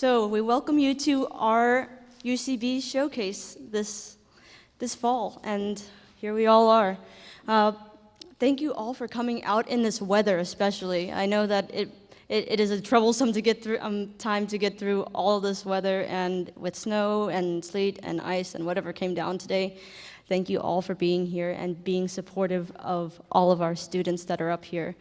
So we welcome you to our UCB showcase this fall, and here we all are. Thank you all for coming out in this weather, especially. I know that it is a troublesome to get through time to get through all this weather, and with snow and sleet and ice and whatever came down today. Thank you all for being here and being supportive of all of our students that are up here.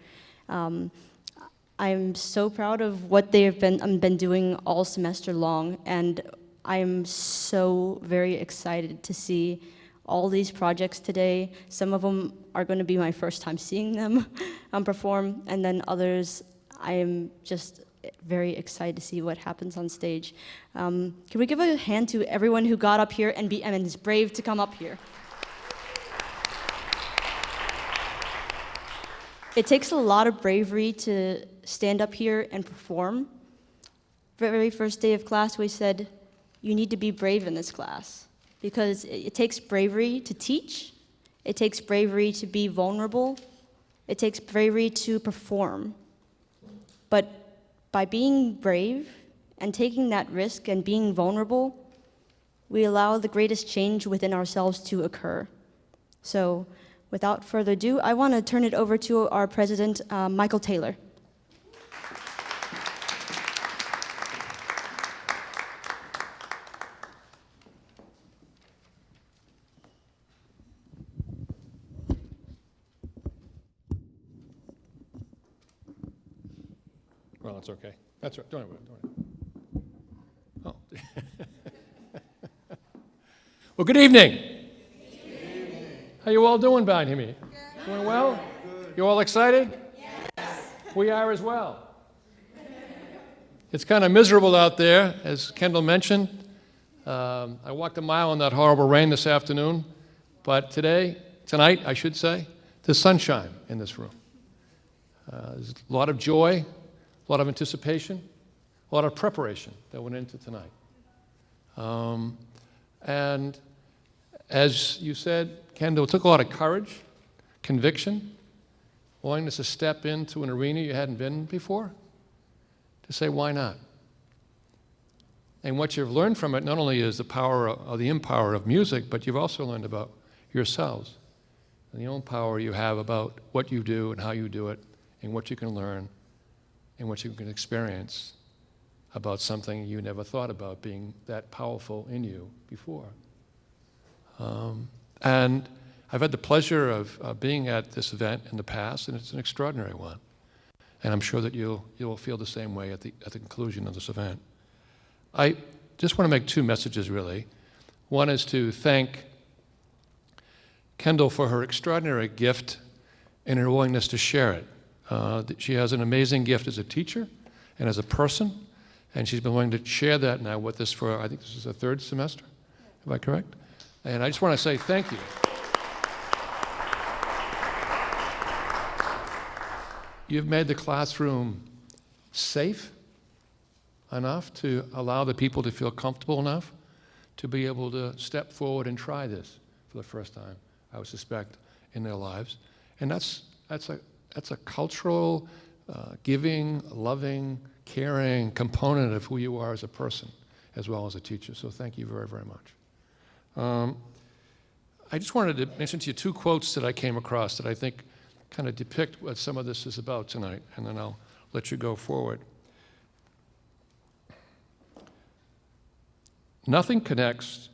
I'm so proud of what they have been doing all semester long, and I'm so very excited to see all these projects today. Some of them are going to be my first time seeing them perform, and then others I am just very excited to see what happens on stage. Can we give a hand to everyone who got up here and is brave to come up here? It takes a lot of bravery to stand up here and perform. The very first day of class, we said, you need to be brave in this class, because it takes bravery to teach, it takes bravery to be vulnerable, it takes bravery to perform. But by being brave and taking that risk and being vulnerable, we allow the greatest change within ourselves to occur. So without further ado, I want to turn it over to our president, Michael Taylor. Well, that's okay. That's right. Don't worry. Oh. Well, good evening. How you all doing behind me? Doing well? You all excited? Yes. We are as well. It's kind of miserable out there, as Kendall mentioned. I walked a mile in that horrible rain this afternoon, but tonight, I should say, there's sunshine in this room. There's a lot of joy, a lot of anticipation, a lot of preparation that went into tonight. And as you said, Kendall, it took a lot of courage, conviction, willingness to step into an arena you hadn't been before, to say, why not? And what you've learned from it not only is the power or the empower of music, but you've also learned about yourselves and the own power you have about what you do and how you do it and what you can learn and what you can experience about something you never thought about being that powerful in you before. And I've had the pleasure of being at this event in the past, and it's an extraordinary one. And I'm sure that you'll feel the same way at the conclusion of this event. I just want to make two messages, really. One is to thank Kendall for her extraordinary gift and her willingness to share it. She has an amazing gift as a teacher and as a person, and she's been willing to share that now with us for, I think this is the third semester. Am I correct? And I just want to say thank you. You've made the classroom safe enough to allow the people to feel comfortable enough to be able to step forward and try this for the first time, I would suspect, in their lives. And that's a cultural, giving, loving, caring component of who you are as a person, as well as a teacher. So thank you very, very much. I just wanted to mention to you two quotes that I came across that I think kind of depict what some of this is about tonight, and then I'll let you go forward. Nothing connects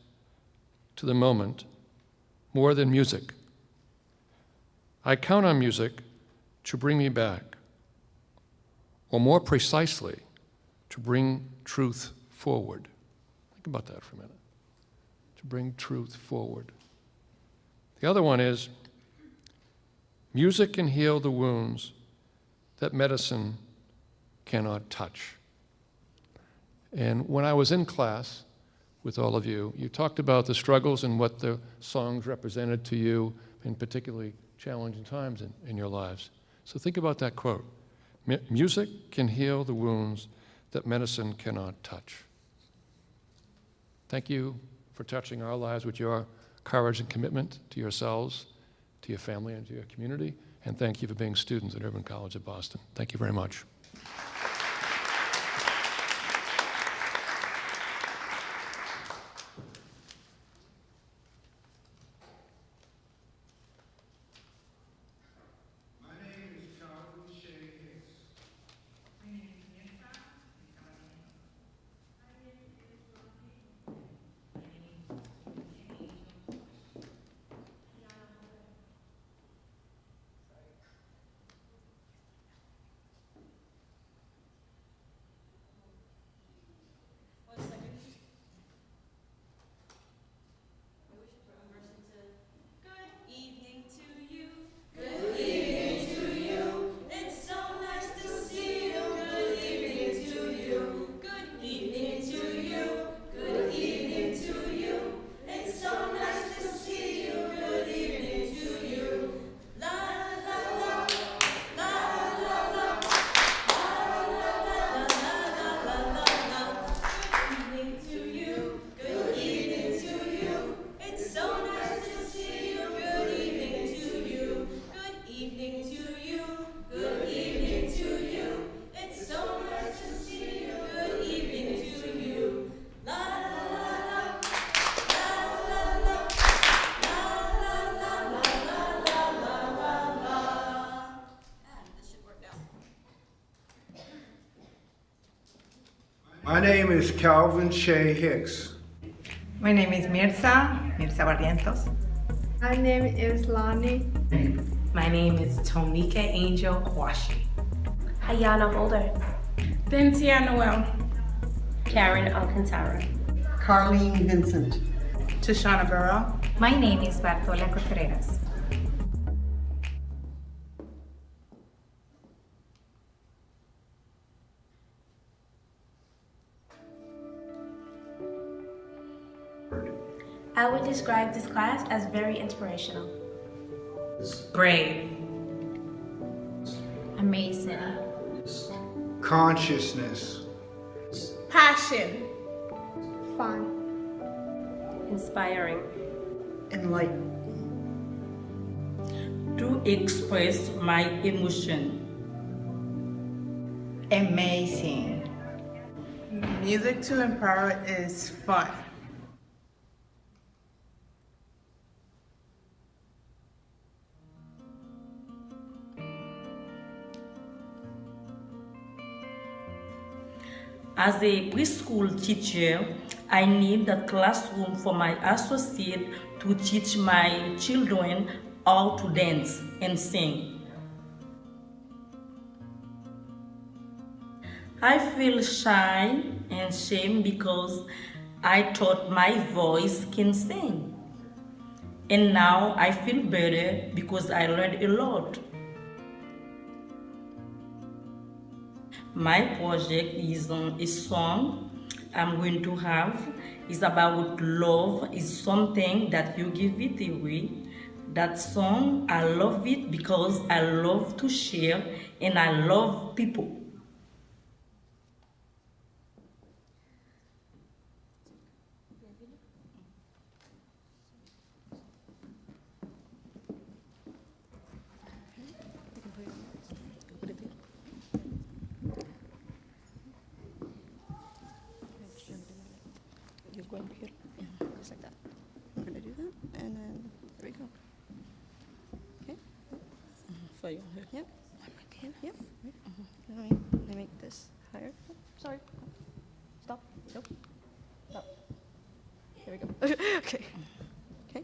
to the moment more than music. I count on music to bring me back, or more precisely, to bring truth forward. Think about that for a minute. To bring truth forward. The other one is, music can heal the wounds that medicine cannot touch. And when I was in class with all of you, you talked about the struggles and what the songs represented to you in particularly challenging times in your lives. So think about that quote. Music can heal the wounds that medicine cannot touch. Thank you for touching our lives with your courage and commitment to yourselves, to your family, and to your community. And thank you for being students at Urban College of Boston. Thank you very much. My name is Calvin Shea Hicks. My name is Mirza Barrientos. My name is Lani. My name is Tonika Angel Quashie. Ayanna Holder. Denthia Noel. Karen Alcantara. Karlene Vincent. Shauna Burrell. My name is Bartola Contreras. I would describe this class as very inspirational. Brave. Amazing. Consciousness. Passion. Fun. Inspiring. Enlightened. To express my emotion. Amazing. Music to empower is fun. As a preschool teacher, I need a classroom for my associate to teach my children how to dance and sing. I feel shy and shame because I thought my voice can sing. And now I feel better because I learned a lot. My project is a song I'm going to have. It's about love. It's something that you give it away. That song, I love it because I love to share and I love people. Going here, just like that. I'm gonna do that, and then there we go. Okay. For you. Yep. Yep. Let me make this higher. Oh, sorry. Stop. Nope. Stop. Here we go. Okay. Okay.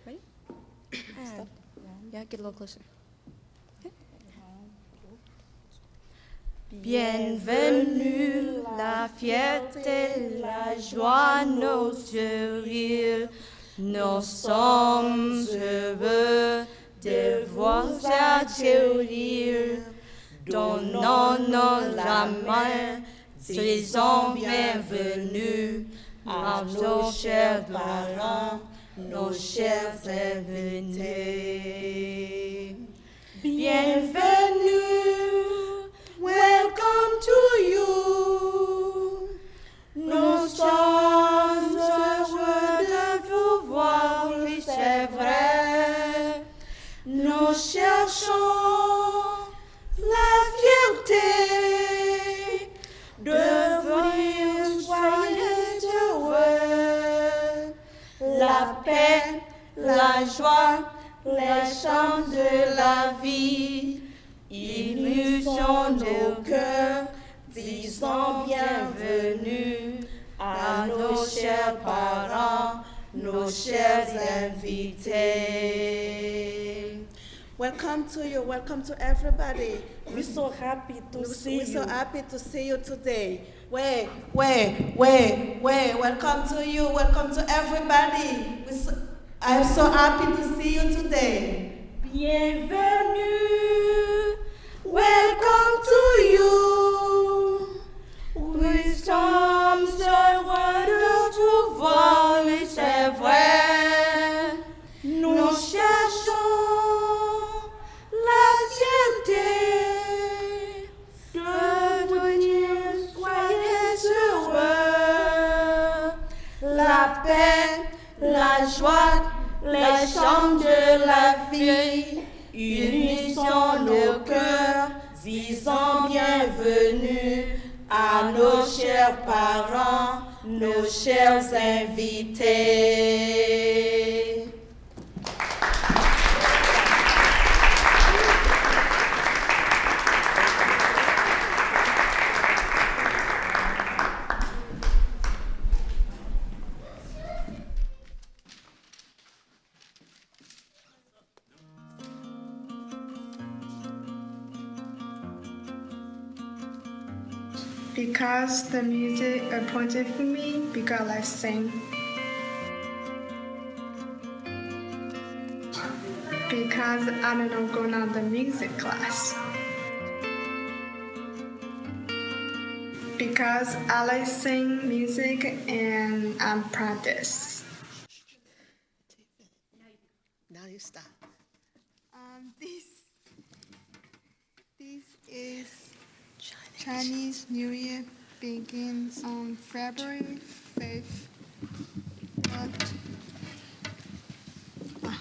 Ready? And yeah, get a little closer. Okay. Bienvenue, la fierté, la joie, nos sourires. Nous sommes heureux de vous accueillir. Donnons-nous la main, disons bienvenue à nos chers parents, nos chers invités. Bienvenue. Welcome to you. Nous sommes heureux de vous voir, oui, c'est vrai. Nous cherchons la fierté de venir, soyez heureux. La paix, la joie, les chants de la vie. Illusion nos cœurs, disons bienvenue à nos chers parents, nos chers invités. Welcome to you, welcome to everybody. We're so happy to see you. We're so happy to see you today. Welcome to you, welcome to everybody. I'm so happy to see you today. Bienvenue, welcome to you. We sommes heureux de vous voir, oui, c'est vrai. Nous cherchons la fierté de venir, soyez heureux. La paix, la joie, les chants de la vie, unissons nos cœurs, disons bienvenue à nos chers parents, nos chers invités. Because the music appointed for me, because I sing. Because I don't know going on the music class. Because I like sing music and I practice. Now you stop. This is Chinese New Year begins on February 5th.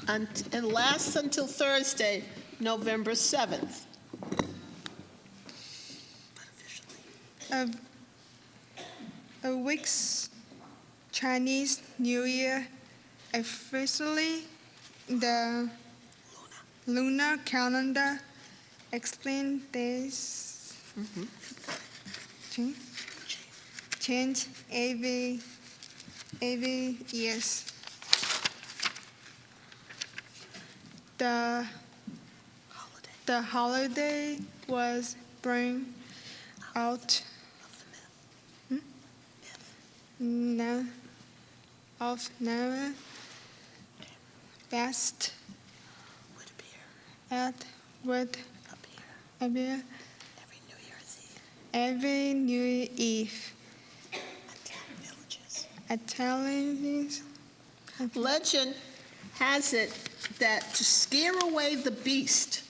And lasts until Thursday, November 7th. A week's Chinese New Year, officially the lunar calendar, explain this change every years. The holiday was bring out of never best would appear every New Year Eve. Legend has it that to scare away the beast,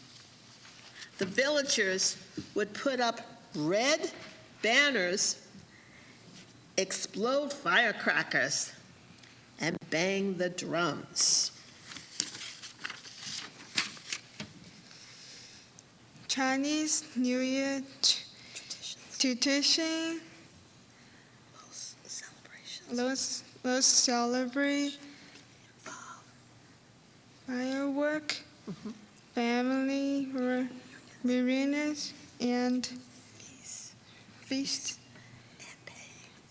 the villagers would put up red banners, explode firecrackers, and bang the drums. Chinese New Year tradition. Let's celebrate firework, family reunions, and feast,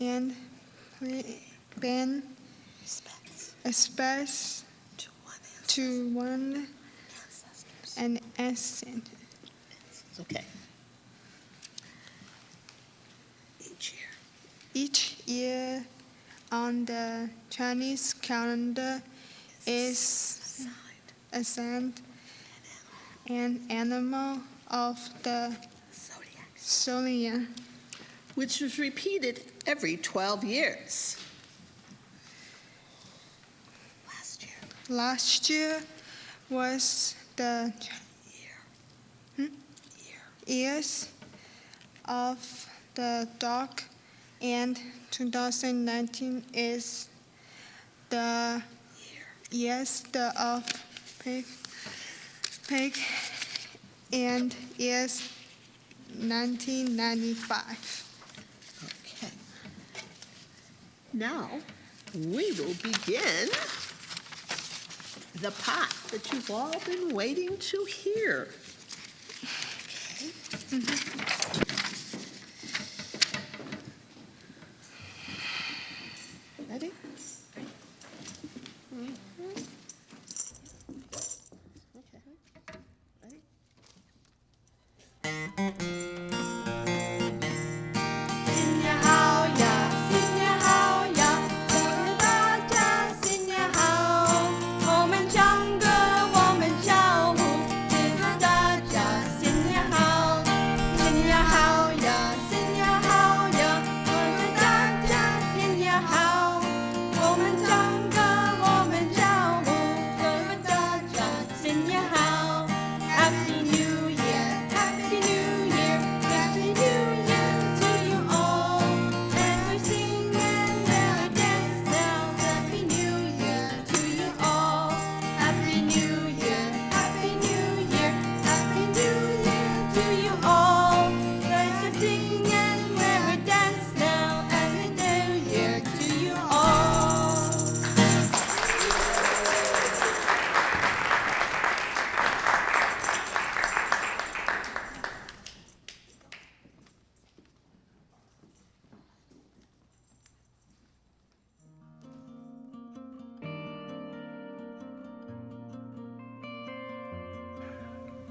and pay respects to one and ancestor. Okay. Each year on the Chinese calendar is assigned an animal of the zodiac, which was repeated every 12 years. Last year was the years of the dog, and 2019 is the years of pig, and is 1995. Okay. Now we will begin the part that you've all been waiting to hear. Okay. Ready? Okay. Ready?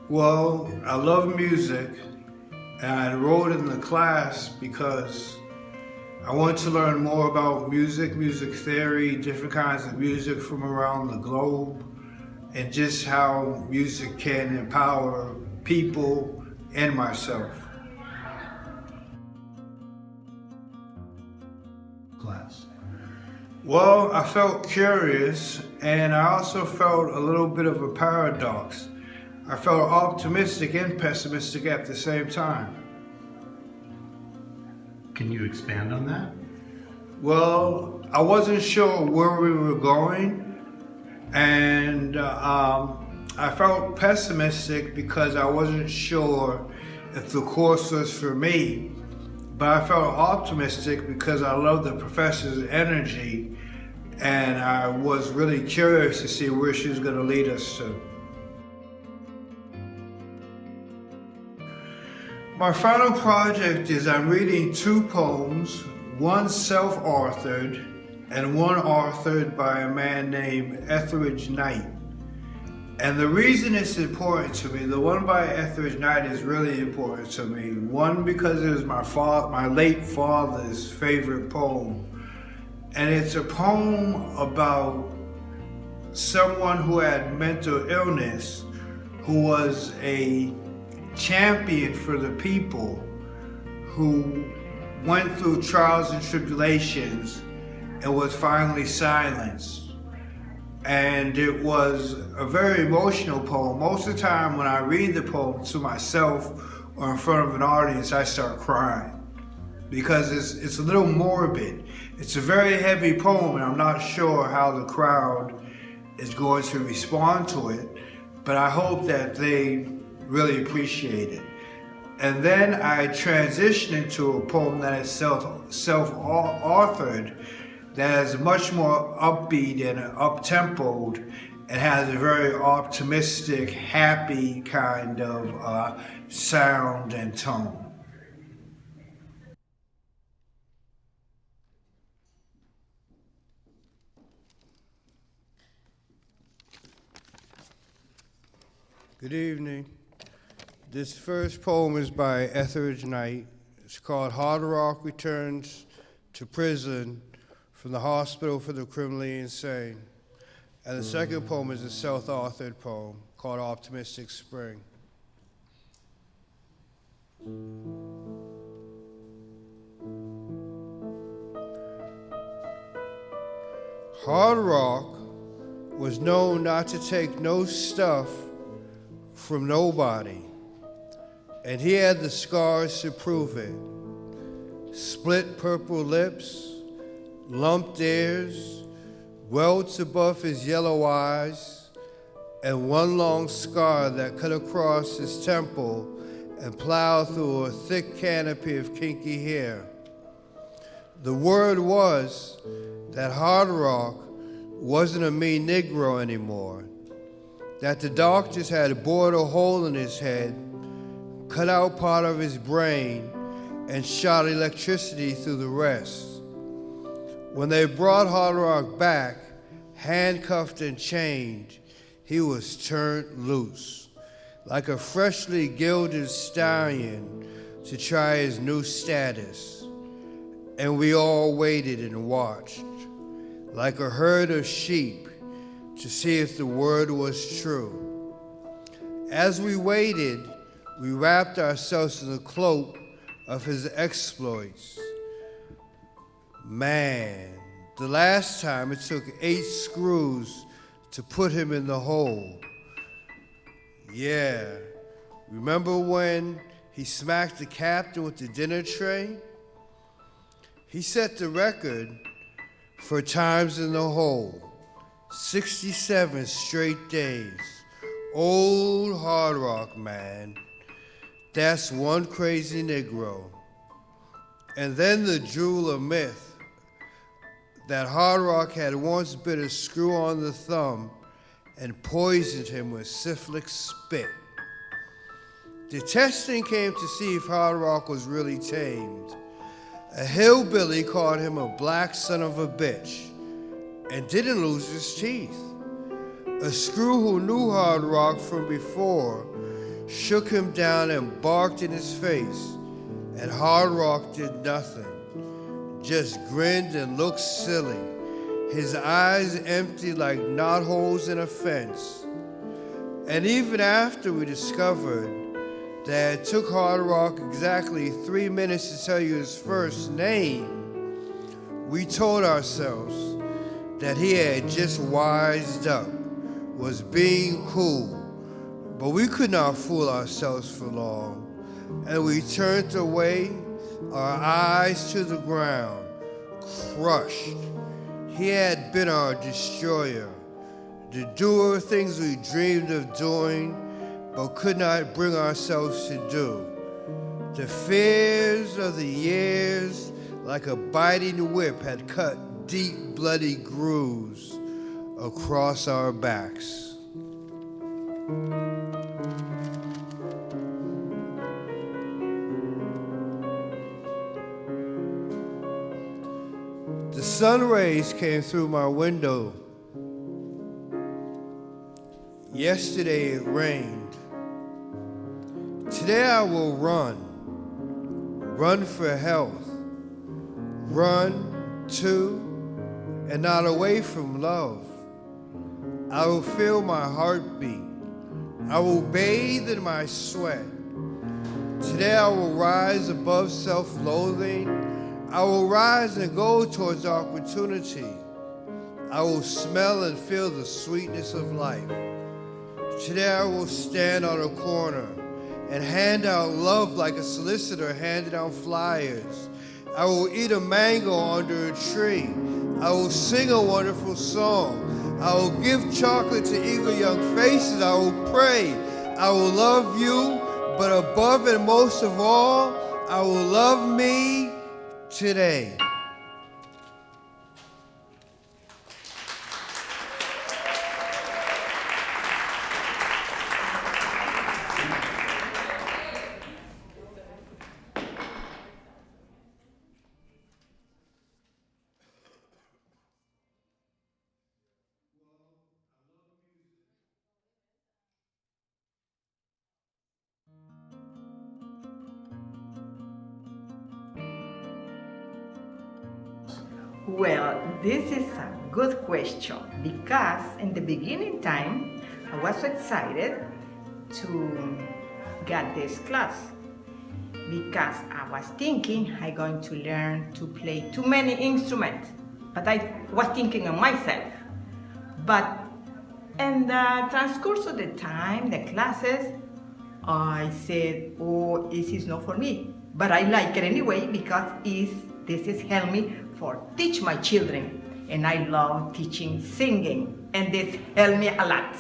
Well, I love music, and I enrolled in the class because I wanted to learn more about music, music theory, different kinds of music from around the globe, and just how music can empower people and myself. Class. Well, I felt curious, and I also felt a little bit of a paradox. I felt optimistic and pessimistic at the same time. Can you expand on that? Well, I wasn't sure where we were going, and I felt pessimistic because I wasn't sure if the course was for me, but I felt optimistic because I loved the professor's energy, and I was really curious to see where she was going to lead us to. My final project is I'm reading 2 poems, one self-authored and one authored by a man named Etheridge Knight. And the reason it's important to me, the one by Etheridge Knight is really important to me. One, because it was my late father's favorite poem. And it's a poem about someone who had mental illness, who was a champion for the people, who went through trials and tribulations and was finally silenced. And it was a very emotional poem. Most of the time when I read the poem to myself or in front of an audience, I start crying because it's a little morbid. It's a very heavy poem, and I'm not sure how the crowd is going to respond to it, but I hope that they really appreciate it. And then I transitioned into a poem that is self-authored, that is much more upbeat and up-tempoed and has a very optimistic, happy kind of sound and tone. Good evening. This first poem is by Etheridge Knight. It's called Hard Rock Returns to Prison from the Hospital for the Criminally Insane. And the second poem is a self-authored poem called Optimistic Spring. Hard Rock was known not to take no stuff from nobody, and he had the scars to prove it. Split purple lips, lumped ears, welts above his yellow eyes, and one long scar that cut across his temple and plowed through a thick canopy of kinky hair. The word was that Hard Rock wasn't a mean Negro anymore, that the doctors had bored a hole in his head, cut out part of his brain, and shot electricity through the rest. When they brought Hard Rock back, handcuffed and chained, he was turned loose, like a freshly gilded stallion to try his new status. And we all waited and watched, like a herd of sheep, to see if the word was true. As we waited, we wrapped ourselves in the cloak of his exploits. Man, the last time it took 8 screws to put him in the hole. Yeah, remember when he smacked the captain with the dinner tray? He set the record for times in the hole, 67 straight days. Old Hard Rock, man. That's one crazy Negro. And then the jewel of myth, that Hard Rock had once bit a screw on the thumb and poisoned him with syphilic spit. The testing came to see if Hard Rock was really tamed. A hillbilly called him a black son of a bitch and didn't lose his teeth. A screw who knew Hard Rock from before shook him down and barked in his face, and Hard Rock did nothing, just grinned and looked silly, his eyes empty like knotholes in a fence. And even after we discovered that it took Hard Rock exactly 3 minutes to tell you his first name, we told ourselves that he had just wised up, was being cool, but we could not fool ourselves for long, and we turned away, our eyes to the ground, crushed. He had been our destroyer, the doer of things we dreamed of doing, but could not bring ourselves to do. The fears of the years, like a biting whip, had cut deep, bloody grooves across our backs. The sun rays came through my window. Yesterday it rained. Today I will run for health, run to and not away from love. I will feel my heartbeat. I will bathe in my sweat. Today I will rise above self-loathing. I will rise and go towards opportunity. I will smell and feel the sweetness of life. Today I will stand on a corner and hand out love like a solicitor handing out flyers. I will eat a mango under a tree. I will sing a wonderful song. I will give chocolate to eager young faces. I will pray. I will love you, but above and most of all, I will love me today. Well, this is a good question because in the beginning time, I was so excited to get this class because I was thinking I'm going to learn to play too many instruments, but I was thinking of myself. But in the transcourse of the time, the classes, I said, oh, this is not for me. But I like it anyway because this is help me for teach my children. And I love teaching singing, and this helped me a lot.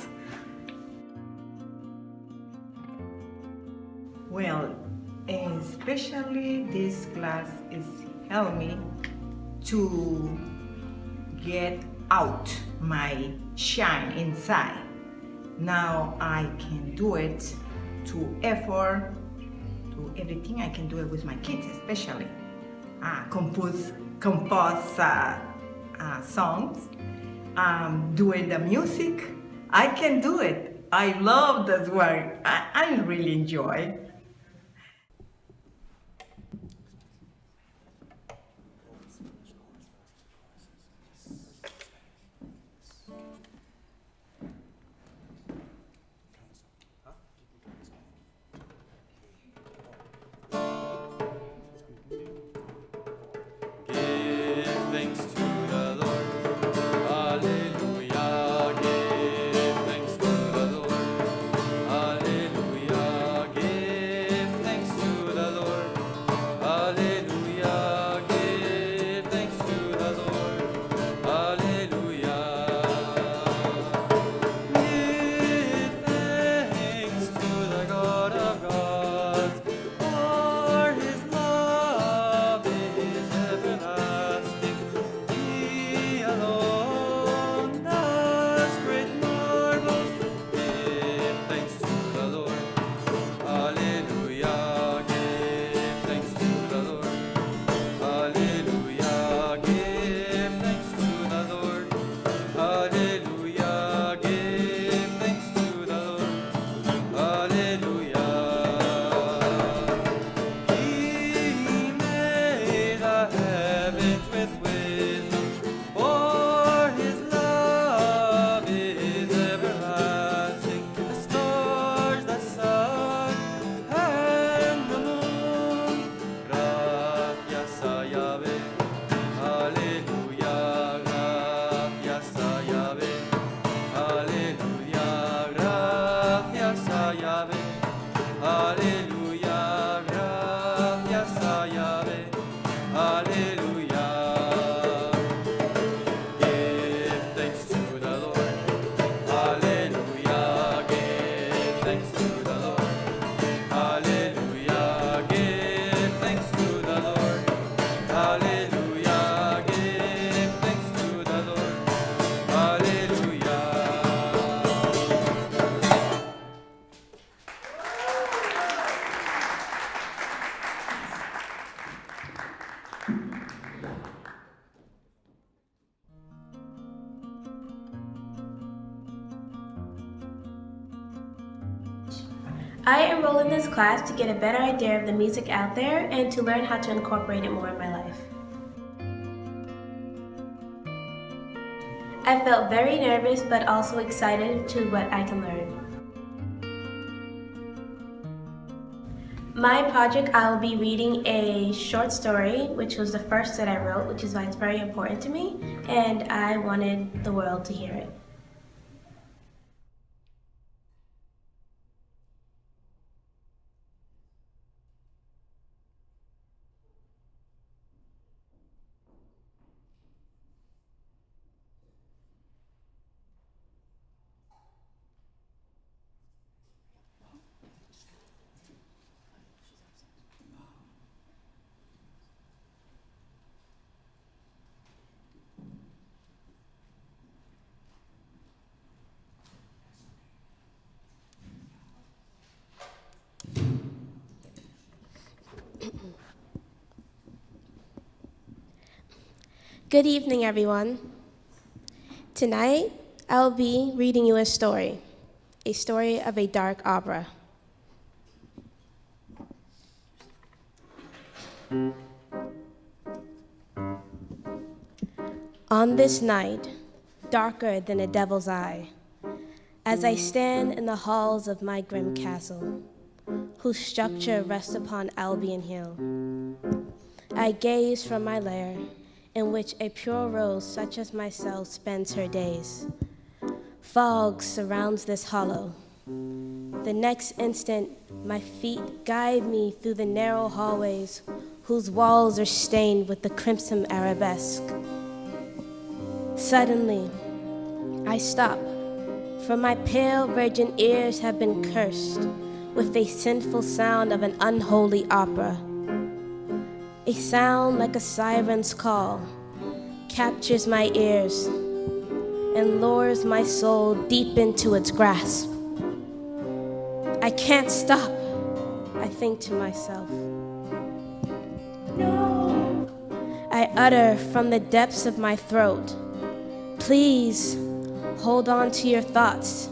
Well, especially this class is helped me to get out my shine inside. Now I can do it to effort, to everything. I can do it with my kids, especially compose songs, doing the music. I can do it. I love this work. I really enjoy. Give I enrolled in this class to get a better idea of the music out there and to learn how to incorporate it more in my life. I felt very nervous but also excited to what I can learn. My project, I will be reading a short story, which was the first that I wrote, which is why it's very important to me, and I wanted the world to hear it. Good evening, everyone. Tonight, I'll be reading you a story of a dark opera. On this night, darker than a devil's eye, as I stand in the halls of my grim castle, whose structure rests upon Albion Hill, I gaze from my lair, in which a pure rose such as myself spends her days. Fog surrounds this hollow. The next instant, my feet guide me through the narrow hallways whose walls are stained with the crimson arabesque. Suddenly, I stop, for my pale virgin ears have been cursed with a sinful sound of an unholy opera. A sound like a siren's call captures my ears and lures my soul deep into its grasp. I can't stop, I think to myself. No! I utter from the depths of my throat, please hold on to your thoughts,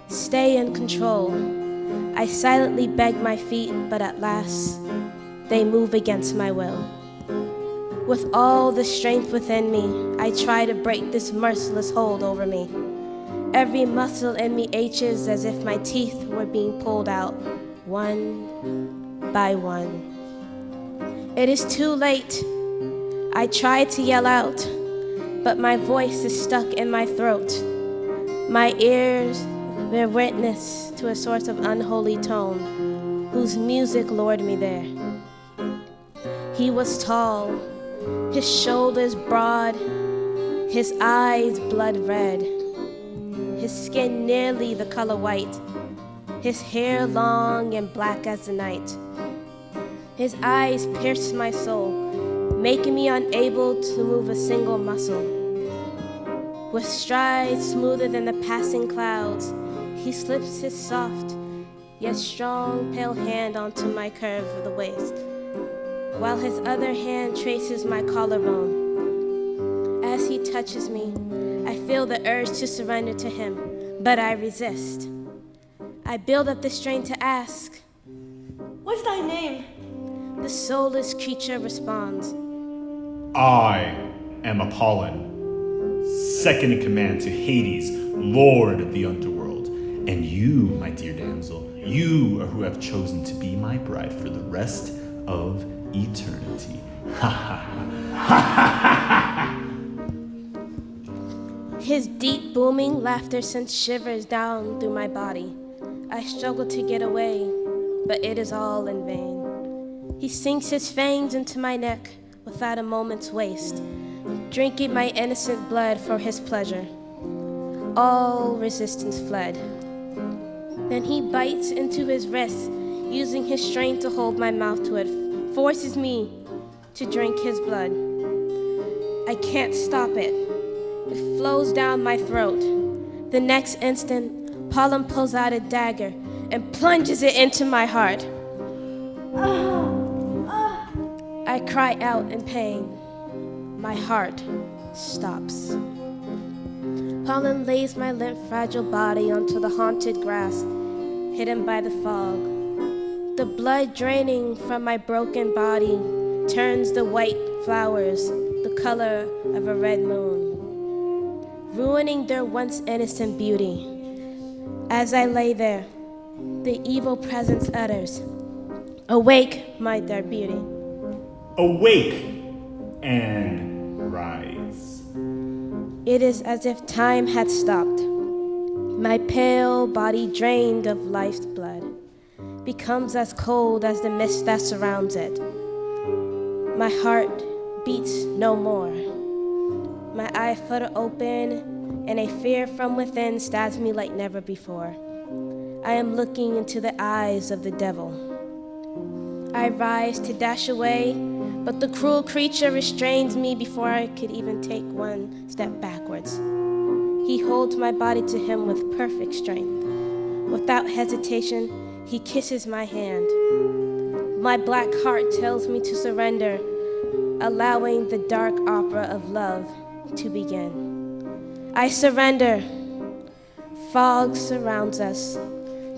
stay in control. I silently beg my feet, but at last, they move against my will. With all the strength within me, I try to break this merciless hold over me. Every muscle in me aches as if my teeth were being pulled out, one by one. It is too late. I try to yell out, but my voice is stuck in my throat. My ears bear witness to a source of unholy tone, whose music lured me there. He was tall, his shoulders broad, his eyes blood red, his skin nearly the color white, his hair long and black as the night. His eyes pierced my soul, making me unable to move a single muscle. With strides smoother than the passing clouds, he slips his soft, yet strong, pale hand onto my curve of the waist, while his other hand traces my collarbone. As he touches me, I feel the urge to surrender to him, but I resist. I build up the strength to ask, "What's thy name?" The soulless creature responds, "I am Apollon, second in command to Hades, lord of the underworld. And you, my dear damsel, you are who have chosen to be my bride for the rest of eternity." Ha ha ha ha. His deep booming laughter sends shivers down through my body. I struggle to get away, but it is all in vain. He sinks his fangs into my neck without a moment's waste, drinking my innocent blood for his pleasure. All resistance fled. Then he bites into his wrist, using his strength to hold my mouth to it, forces me to drink his blood. I can't stop it. It flows down my throat. The next instant, Apollon pulls out a dagger and plunges it into my heart. I cry out in pain. My heart stops. Apollon lays my limp, fragile body onto the haunted grass. hidden by the fog. The blood draining from my broken body turns the white flowers the color of a red moon, ruining their once innocent beauty. As I lay there, the evil presence utters, "Awake, my dear beauty." Awake and rise. It is as if time had stopped. My pale body, drained of life's blood, becomes as cold as the mist that surrounds it. My heart beats no more. My eyes flutter open, and a fear from within stabs me like never before. I am looking into the eyes of the devil. I rise to dash away, but the cruel creature restrains me before I could even take one step backwards. He holds my body to him with perfect strength. Without hesitation, he kisses my hand. My black heart tells me to surrender, allowing the dark opera of love to begin. I surrender. Fog surrounds us.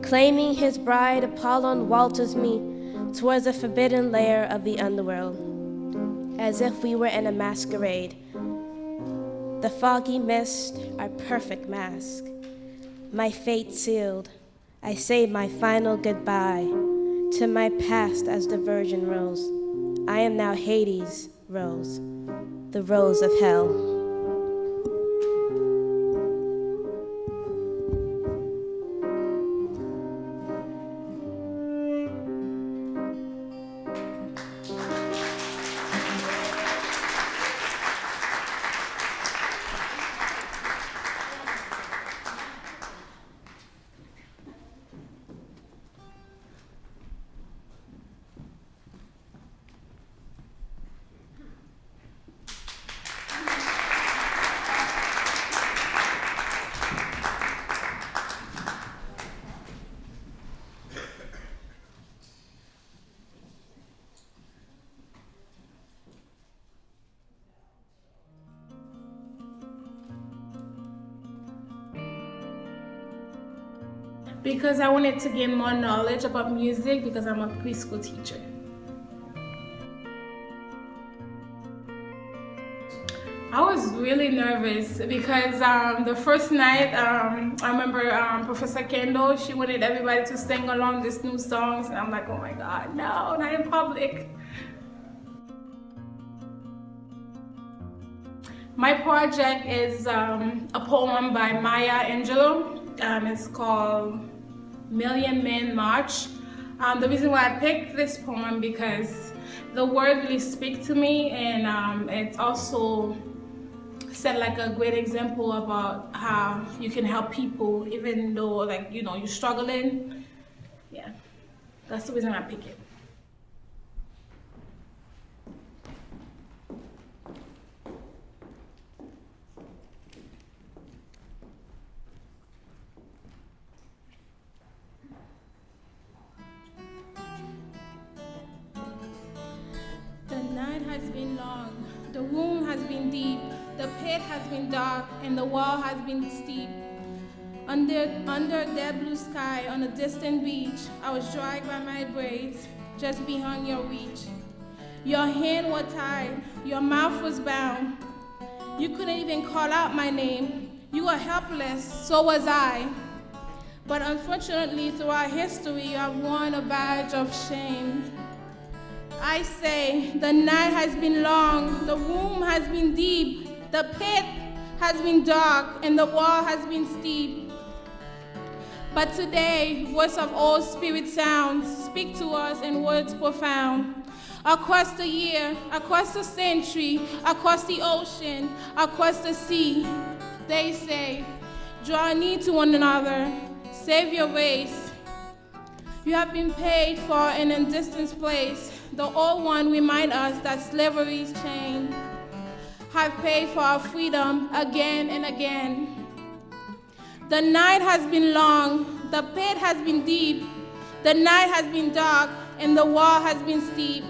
Claiming his bride, Apollon waltzes me towards the forbidden lair of the underworld, as if we were in a masquerade. The foggy mist, our perfect mask. My fate sealed, I say my final goodbye to my past as the virgin rose. I am now Hades' rose, the rose of hell. Because I wanted to gain more knowledge about music because I'm a preschool teacher. I was really nervous because the first night, I remember Professor Kendall, she wanted everybody to sing along these new songs, and I'm like, oh my God, no, not in public. My project is a poem by Maya Angelou. It's called Million Men March. The reason why I picked this poem because the word really speaks to me, and it's also set like a great example about how you can help people even though you're struggling. Yeah, that's the reason I pick it. Has been long, the wound has been deep, the pit has been dark, and the wall has been steep. Under a dead blue sky on a distant beach, I was dragged by my braids, just beyond your reach. Your hand was tied, your mouth was bound. You couldn't even call out my name. You were helpless, so was I. But unfortunately, throughout history, you have worn a badge of shame. I say, the night has been long, the womb has been deep, the pit has been dark, and the wall has been steep. But today, voice of all spirit sounds, speak to us in words profound. Across the year, across the century, across the ocean, across the sea, they say, draw near to one another, save your race. You have been paid for in a distant place. The old one remind us that slavery's chain have paid for our freedom again and again. The night has been long, the pit has been deep, the night has been dark, and the wall has been steep.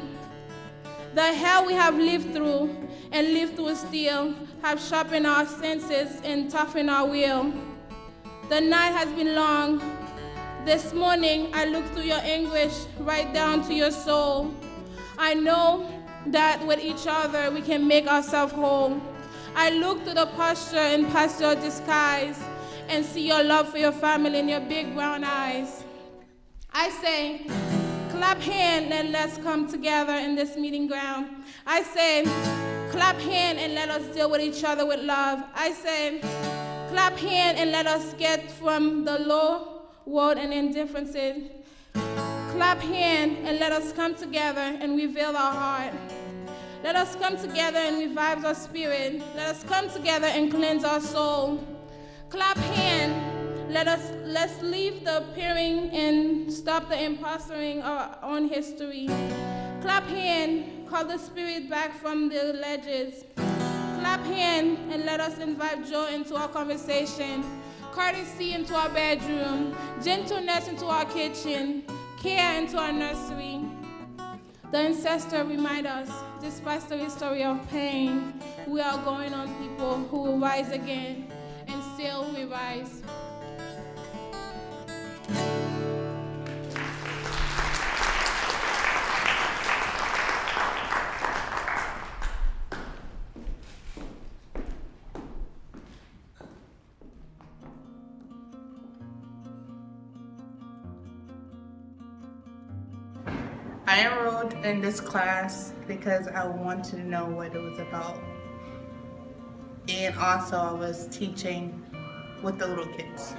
The hell we have lived through and live through still have sharpened our senses and toughened our will. The night has been long, This morning, I looked through your anguish right down to your soul. I know that with each other, we can make ourselves whole. I look through the posture and past your disguise and see your love for your family in your big brown eyes. I say, clap hand and let's come together in this meeting ground. I say, clap hand and let us deal with each other with love. I say, clap hand and let us get from the low world and indifferences. Clap hand and let us come together and reveal our heart. Let us come together and revive our spirit. Let us come together and cleanse our soul. Clap hand, let's leave the peering and stop the impostoring our own history. Clap hand, call the spirit back from the ledges. Clap hand and let us invite joy into our conversation, courtesy into our bedroom, gentleness into our kitchen, care into our nursery. The ancestor remind us, despite the history of pain, we are going on people who will rise again, and still we rise. I enrolled in this class because I wanted to know what it was about. And also I was teaching with the little kids.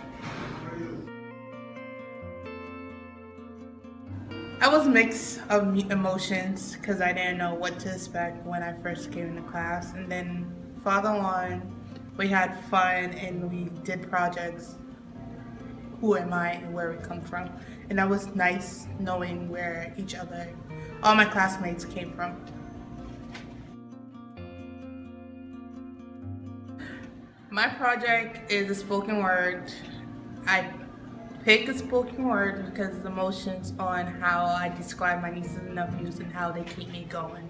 I was mixed of emotions because I didn't know what to expect when I first came into class. And then further on, we had fun and we did projects. Who am I and where we come from? And that was nice knowing where each other, all my classmates came from. My project is a spoken word. I pick a spoken word because of the emotions on how I describe my nieces and nephews and how they keep me going.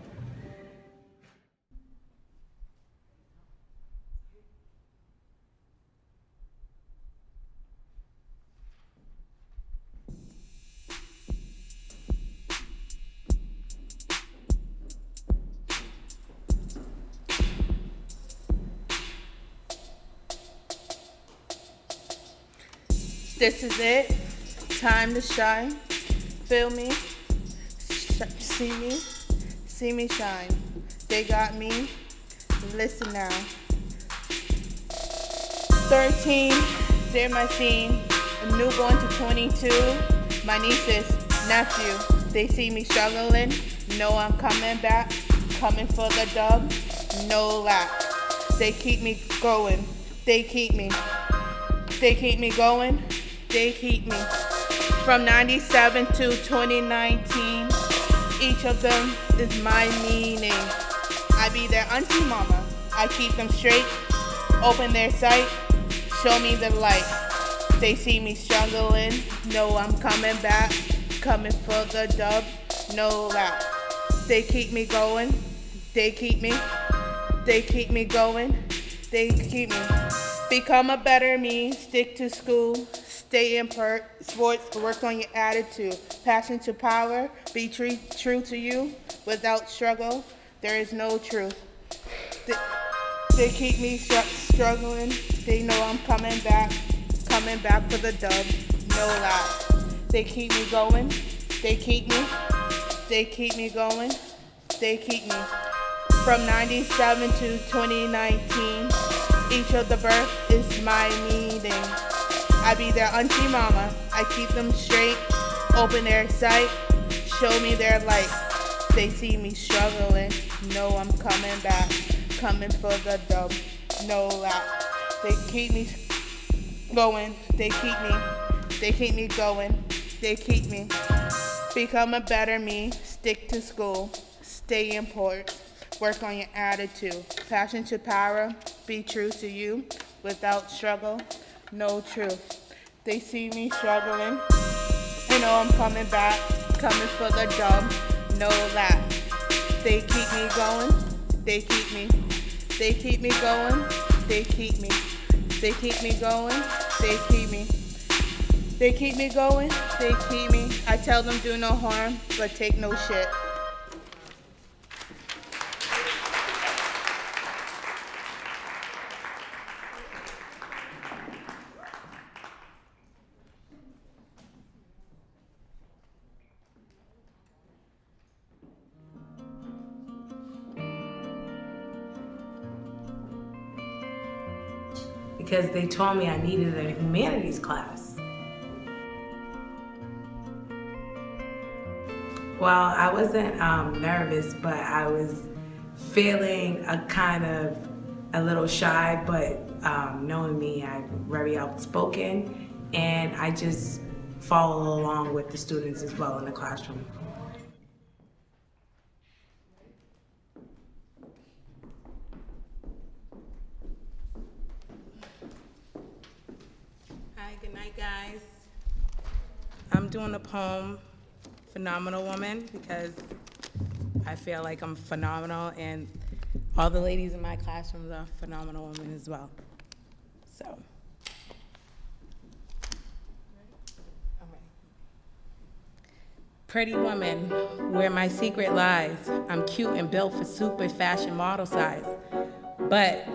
This is it, time to shine. Feel me, see me shine. They got me, listen now. 13, they're my teen. A newborn to 22, my nieces, nephew. They see me struggling, know I'm coming back, coming for the dub, no lack. They keep me going, they keep me going. They keep me. From 97 to 2019, each of them is my meaning. I be their auntie mama. I keep them straight, open their sight, show me the light. They see me struggling, know I'm coming back, coming for the dub, no lack. They keep me going, they keep me going, they keep me. Become a better me, stick to school, stay in sports, work on your attitude. Passion to power, be true to you. Without struggle, there is no truth. They keep me struggling. They know I'm coming back for the dub, no lie. They keep me going, they keep me going, they keep me. From 97 to 2019, each of the birth is my meaning. I be their auntie mama. I keep them straight, open their sight, show me their light. They see me struggling, know I'm coming back, coming for the dub, no lack. They keep me going, they keep me going, they keep me. Become a better me, stick to school, stay in port, work on your attitude. Passion to power, be true to you. Without struggle, no truth. They see me struggling, you know I'm coming back, coming for the dub, no lack. They keep me going, they keep me going, they keep me. They keep me going, they keep me. They keep me going, they keep me. I tell them do no harm, but take no shit. Because they told me I needed a humanities class. Well, I wasn't nervous, but I was feeling a little shy, but knowing me, I'm very outspoken, and I just follow along with the students as well in the classroom. Hi, good night, guys. I'm doing a poem, Phenomenal Woman, because I feel like I'm phenomenal, and all the ladies in my classrooms are phenomenal women as well. So, I'm ready. Pretty woman, where my secret lies. I'm cute and built for super fashion model size. But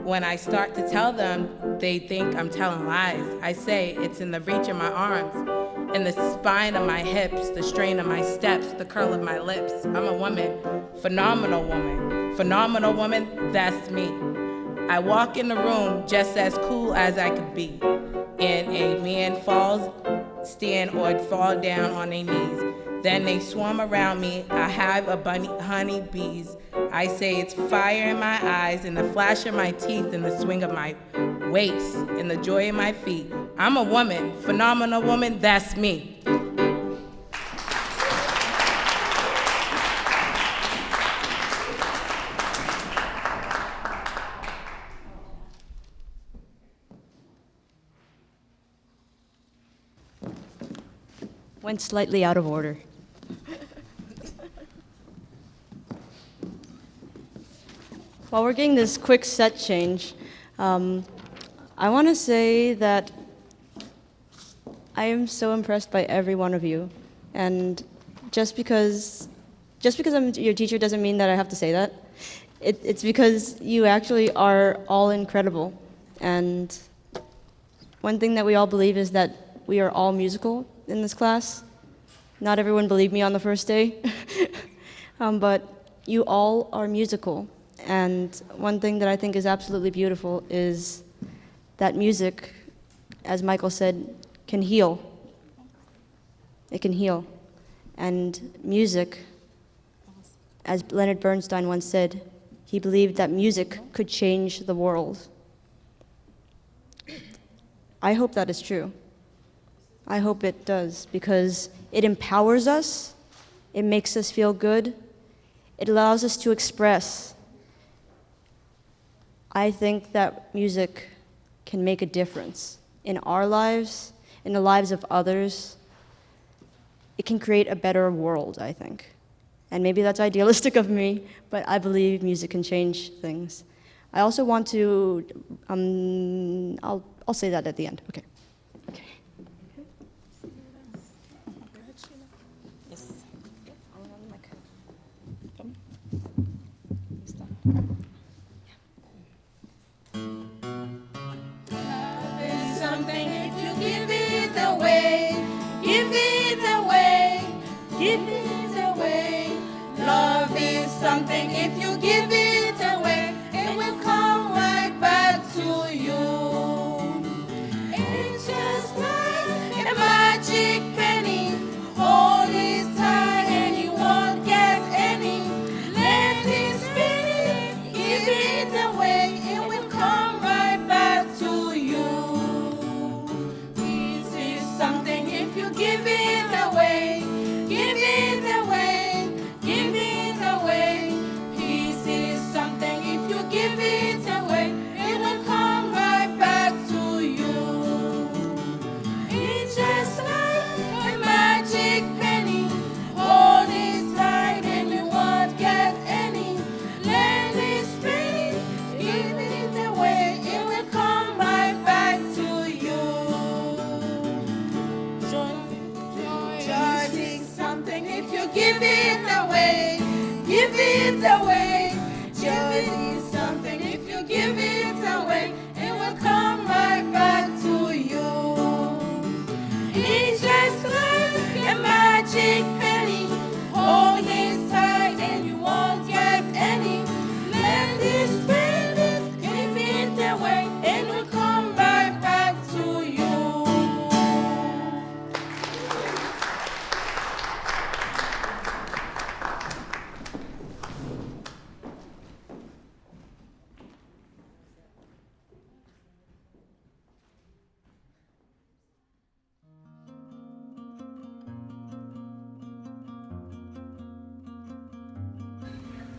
when I start to tell them, they think I'm telling lies. I say it's in the reach of my arms, in the spine of my hips, the strain of my steps, the curl of my lips. I'm a woman, phenomenal woman. Phenomenal woman, that's me. I walk in the room just as cool as I could be. And a man falls, stand, or fall down on their knees. Then they swarm around me. I have a honey bees. I say it's fire in my eyes, and the flash of my teeth, and the swing of my waist, and the joy in my feet. I'm a woman, phenomenal woman, that's me. Went slightly out of order. While we're getting this quick set change, I want to say that I am so impressed by every one of you. And just because I'm your teacher doesn't mean that I have to say that. It's because you actually are all incredible. And one thing that we all believe is that we are all musical in this class. Not everyone believed me on the first day, but you all are musical. And one thing that I think is absolutely beautiful is that music, as Michael said, can heal. It can heal. And music, as Leonard Bernstein once said, he believed that music could change the world. I hope that is true. I hope it does, because it empowers us, it makes us feel good, it allows us to express. I think that music can make a difference in our lives, in the lives of others. It can create a better world, I think. And maybe that's idealistic of me, but I believe music can change things. I also want to, I'll say that at the end, okay. Something if you give it away, give it away, give it away. Love is something if you give it away, it will come right back to you. It's just like a magic penny, hold it tight and you won't get any. Let it spin it, give it away, it will come right back to you. This is something if you give it away, give it away, give it away. Peace is something if you give it away, it will come right back to you. It's just like a magic penny, hold it tight and you won't get any. Let it spin it, give it away, it will come right back to you. something if you give it away. Give it away. Charity is something if you give it away. It will come right back to you. It's just like a magic penny. Hold it tight and you won't get any. Let it spend it, give it away. It will come right back to you.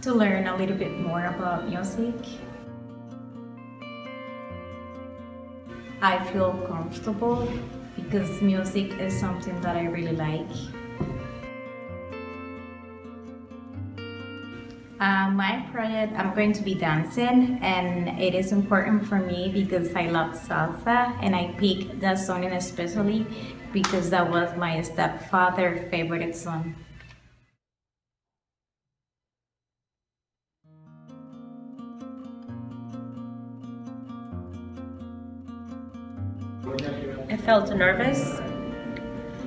To learn a little bit more about music, I feel comfortable because music is something that I really like. My project, I'm going to be dancing, and it is important for me because I love salsa, and I picked that song especially because that was my stepfather's favorite song. I felt nervous,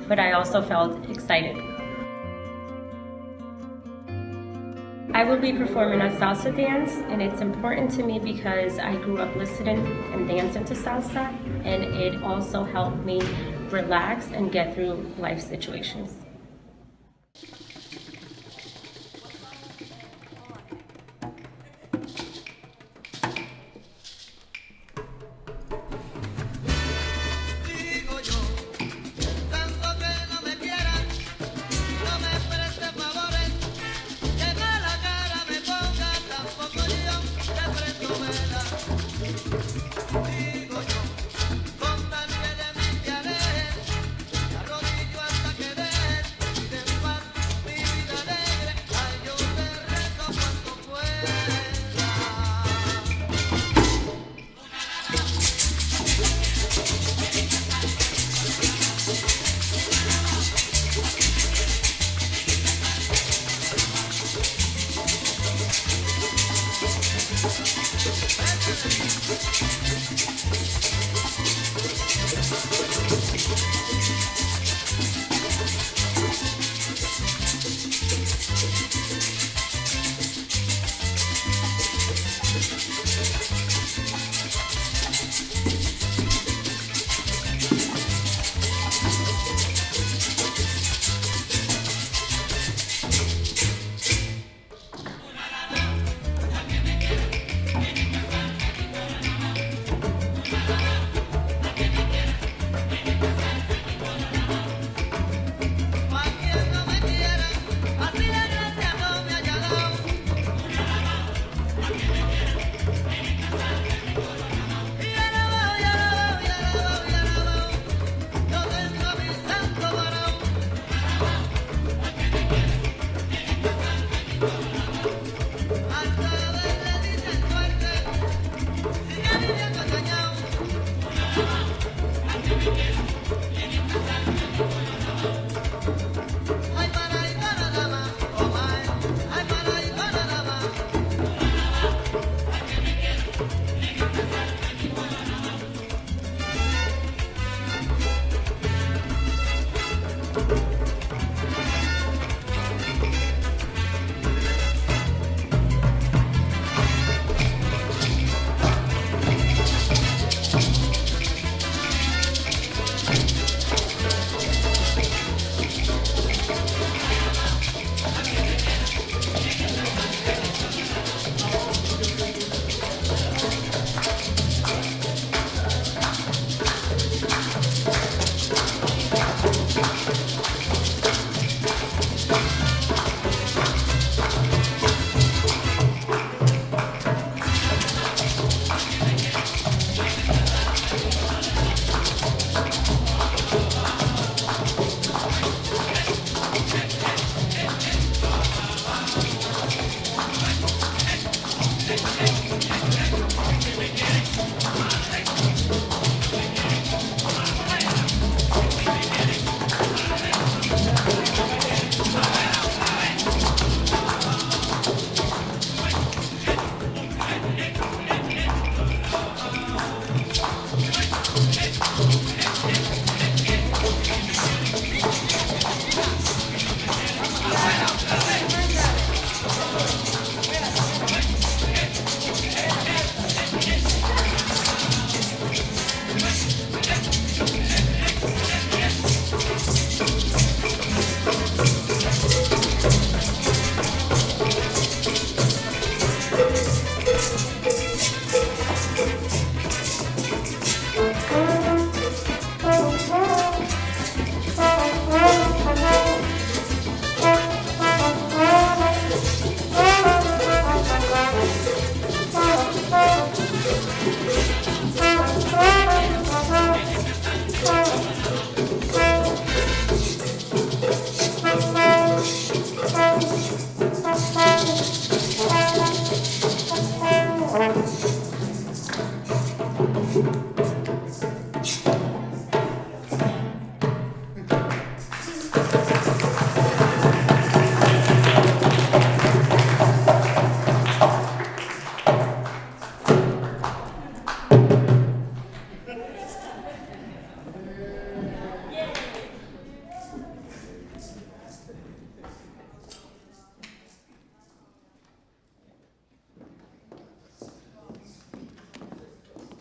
but I also felt excited. I will be performing a salsa dance, and it's important to me because I grew up listening and dancing to salsa, and it also helped me relax and get through life situations.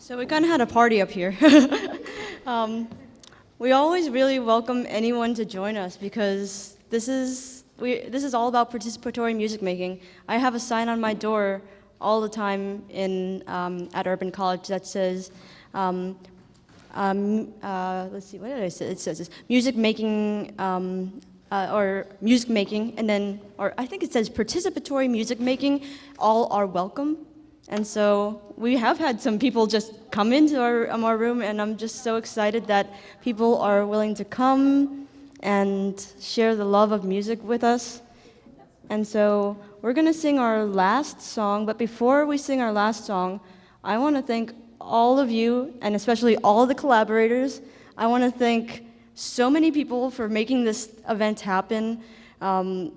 So we kind of had a party up here. We always really welcome anyone to join us because this is all about participatory music making. I have a sign on my door all the time at Urban College that says, let's see, what did I say? It says this, music making, or music making, and then, or I think it says participatory music making, all are welcome. And so we have had some people just come into our room, and I'm just so excited that people are willing to come and share the love of music with us. And so we're gonna sing our last song, but before we sing our last song, I wanna thank all of you, and especially all the collaborators. I wanna thank so many people for making this event happen. I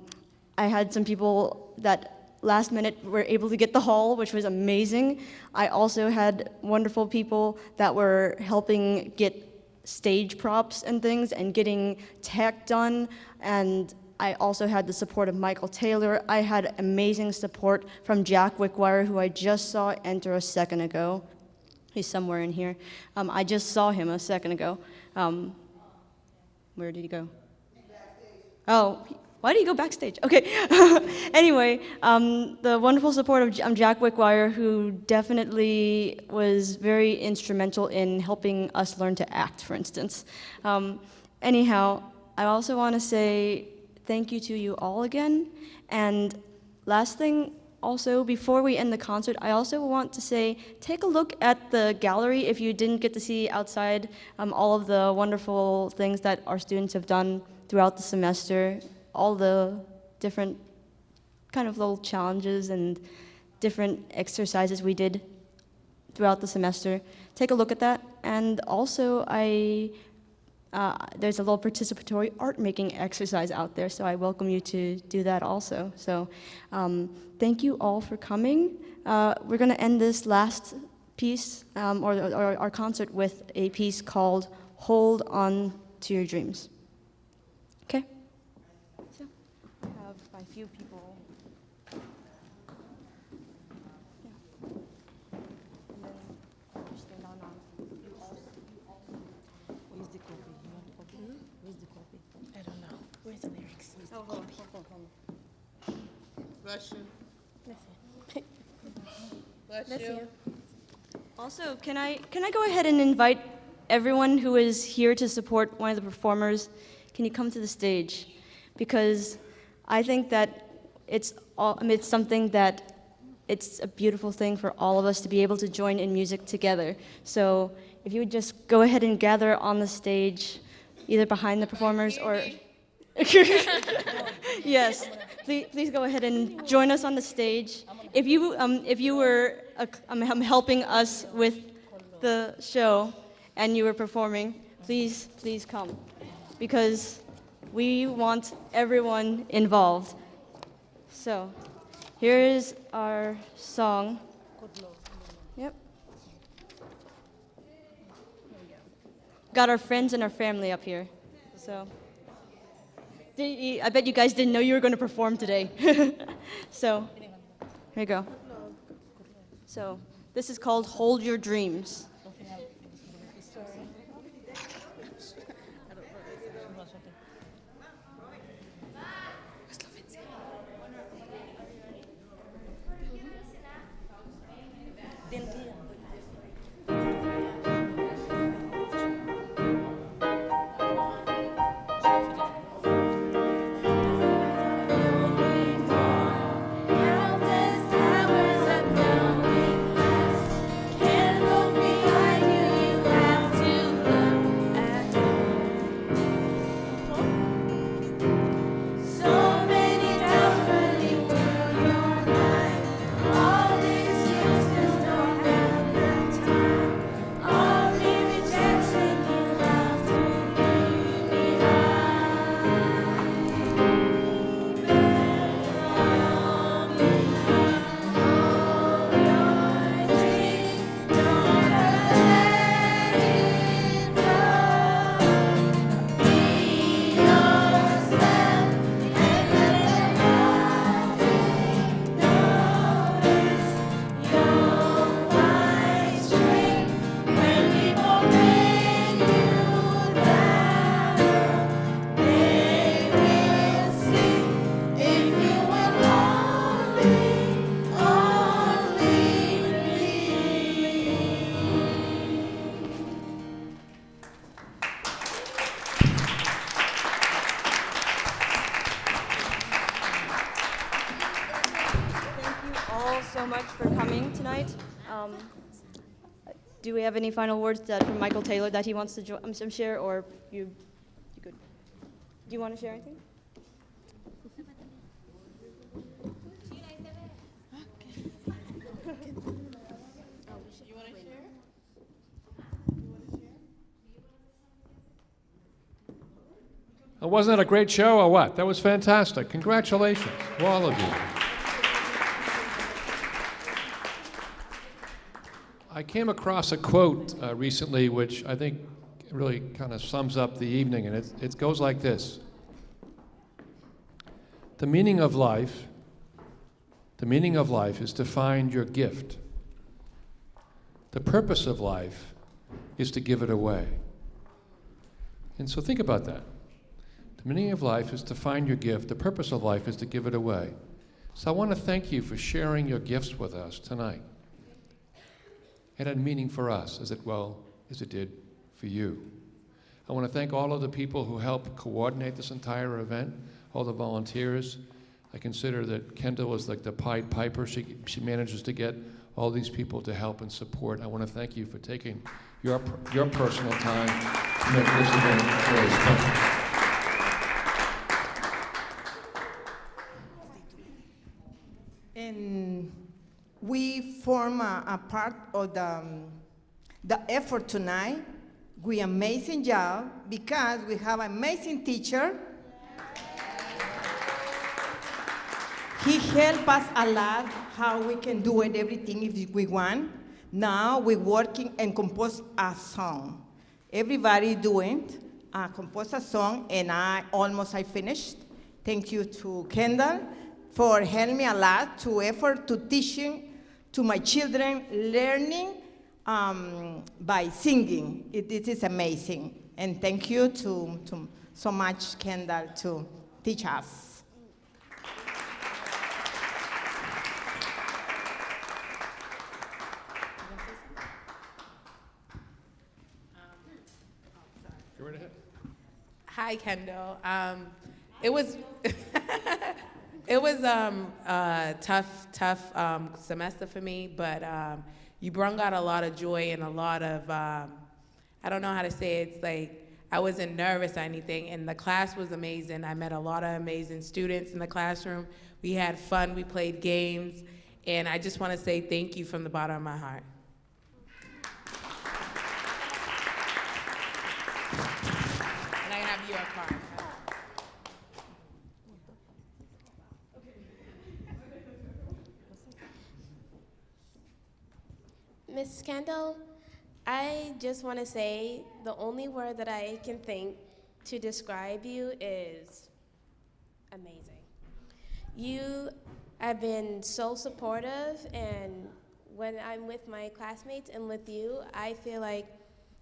had some people that last minute were able to get the hall, which was amazing. I also had wonderful people that were helping get stage props and things and getting tech done. And I also had the support of Michael Taylor. I had amazing support from Jack Wickwire, who I just saw enter a second ago. He's somewhere in here. I just saw him a second ago. Where did he go? Oh, why did he go backstage? Okay. Anyway, the wonderful support of Jack Wickwire, who definitely was very instrumental in helping us learn to act, for instance. Anyhow, I also want to say thank you to you all again. And last thing, also, before we end the concert, I also want to say, take a look at the gallery if you didn't get to see outside all of the wonderful things that our students have done throughout the semester, all the different kind of little challenges and different exercises we did throughout the semester. Take a look at that. And also, there's a little participatory art making exercise out there, so I welcome you to do that also. So thank you all for coming. We're gonna end this last piece, or our concert, with a piece called Hold On to Your Dreams. Okay? So I have a few people. Bless you. Bless you. Also, can I go ahead and invite everyone who is here to support one of the performers? Can you come to the stage? Because I think that it's something that it's a beautiful thing for all of us to be able to join in music together. So if you would just go ahead and gather on the stage, either behind the performers or yes. Please go ahead and join us on the stage. If you were helping us with the show and you were performing, please come, because we want everyone involved. So here is our song. Yep. Got our friends and our family up here. So I bet you guys didn't know you were going to perform today. So, here you go. So, this is called Hold Your Dreams. so much for coming tonight. Do we have any final words from Michael Taylor that he wants to share, or you good? Do you want to share anything? Wasn't that a great show or what? That was fantastic. Congratulations to all of you. I came across a quote recently which I think really kind of sums up the evening, and it goes like this. The meaning of life is to find your gift. The purpose of life is to give it away. And so think about that. The meaning of life is to find your gift. The purpose of life is to give it away. So I want to thank you for sharing your gifts with us tonight. It had meaning for us as it did for you. I want to thank all of the people who helped coordinate this entire event, all the volunteers. I consider that Kendall is like the Pied Piper. She manages to get all these people to help and support. I want to thank you for taking your personal time to make this event really special. And we form a part of the effort tonight. We amazing job because we have an amazing teacher. He helped us a lot how we can do it, everything if we want. Now we're working and compose a song. Everybody doing compose a song, and I finished. Thank you to Kendall for helping me a lot to effort to teaching to my children learning by singing. It is amazing. And thank you to so much Kendall to teach us. Go right ahead. Hi, Kendall. It was it was a tough semester for me, but you brought out a lot of joy and a lot of I don't know how to say it. It's like I wasn't nervous or anything, and the class was amazing. I met a lot of amazing students in the classroom. We had fun. We played games, and I just want to say thank you from the bottom of my heart. And I have your card. Miss Kendall, I just want to say the only word that I can think to describe you is amazing. You have been so supportive, and when I'm with my classmates and with you, I feel like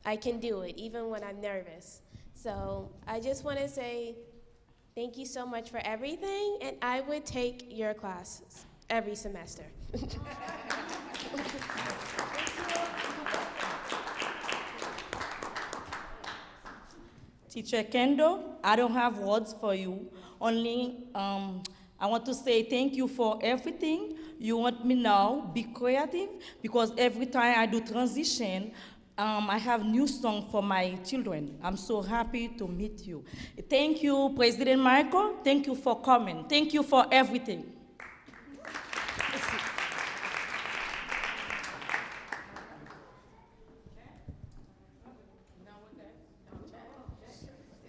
I can do it, even when I'm nervous. So I just want to say thank you so much for everything, and I would take your classes every semester. Teacher Kendall, I don't have words for you. Only I want to say thank you for everything. You want me now be creative, because every time I do transition, I have new song for my children. I'm so happy to meet you. Thank you, President Michael. Thank you for coming. Thank you for everything.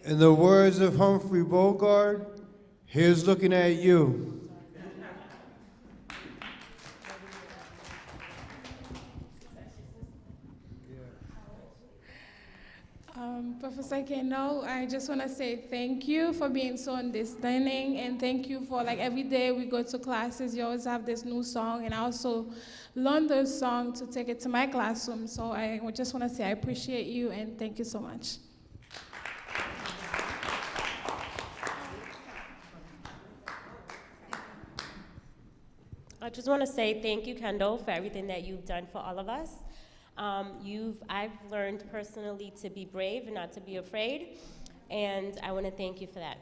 In the words of Humphrey Bogart, here's looking at you. Professor Kendall, I just want to say thank you for being so understanding, and thank you for, like, every day we go to classes, you always have this new song, and I also learn those songs to take it to my classroom. So I just want to say I appreciate you, and thank you so much. I just want to say thank you, Kendall, for everything that you've done for all of us. I've learned personally to be brave and not to be afraid, and I want to thank you for that.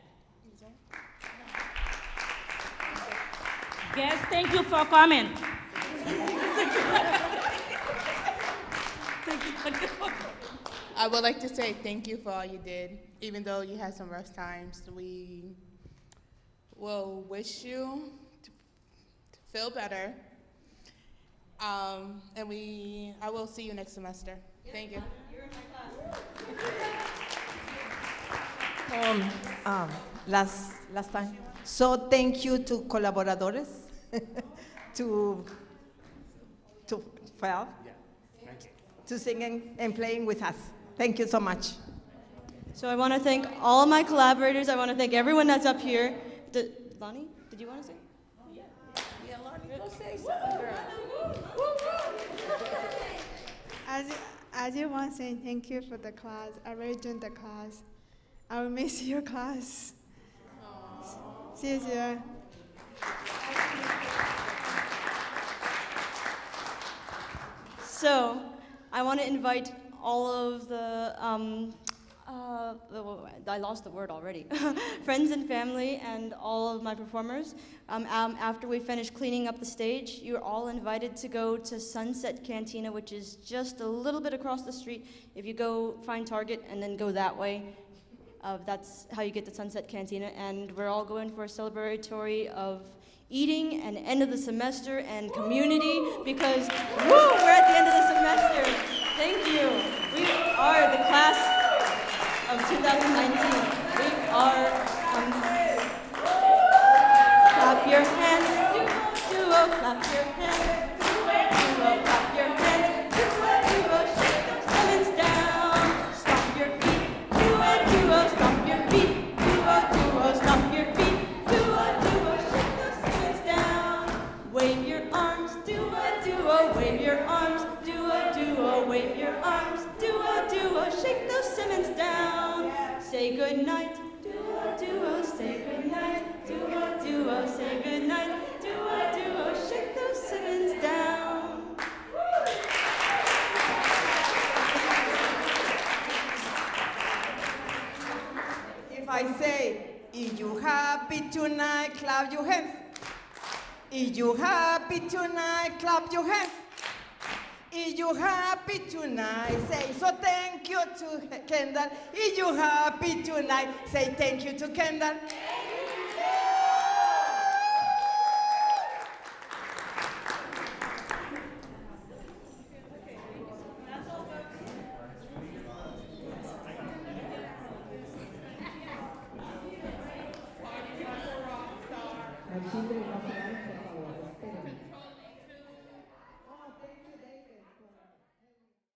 Yes, thank you for coming. I would like to say thank you for all you did. Even though you had some rough times, we will wish you to feel better. And I will see you next semester. Thank you. Last time. So thank you to colaboradores, to well, to singing and playing with us. Thank you so much. So I want to thank all of my collaborators. I want to thank everyone that's up here. Lani, did you want to say? Yeah, Lani, go say something, girl. I just want to say thank you for the class. I really enjoyed the class. I will miss your class. See you. So I want to invite all of the, I lost the word already, friends and family and all of my performers. After we finish cleaning up the stage, you're all invited to go to Sunset Cantina, which is just a little bit across the street. If you go find Target and then go that way, that's how you get to Sunset Cantina. And we're all going for a celebratory of eating and end of the semester and community because, woo, we're at the end of the semester. Thank you. We are the class of 2019. We are, clap your hands, duo, clap your hands, duo, clap your hands, duo, shake those lemons down, stomp your feet, duo, stomp your feet, duo, stomp your feet, duo, shake those lemons down, wave your arms, duo, wave your arms, duo, wave your arms, duo, shake those Simmons down. Say good night, duo, say good night, duo, say good night, duo, shake those Simmons down. If I say, if you happy tonight, clap your hands. If you happy tonight, clap your hands. If you happy tonight, say so thank you to Kendall. If you happy tonight, say thank you to Kendall.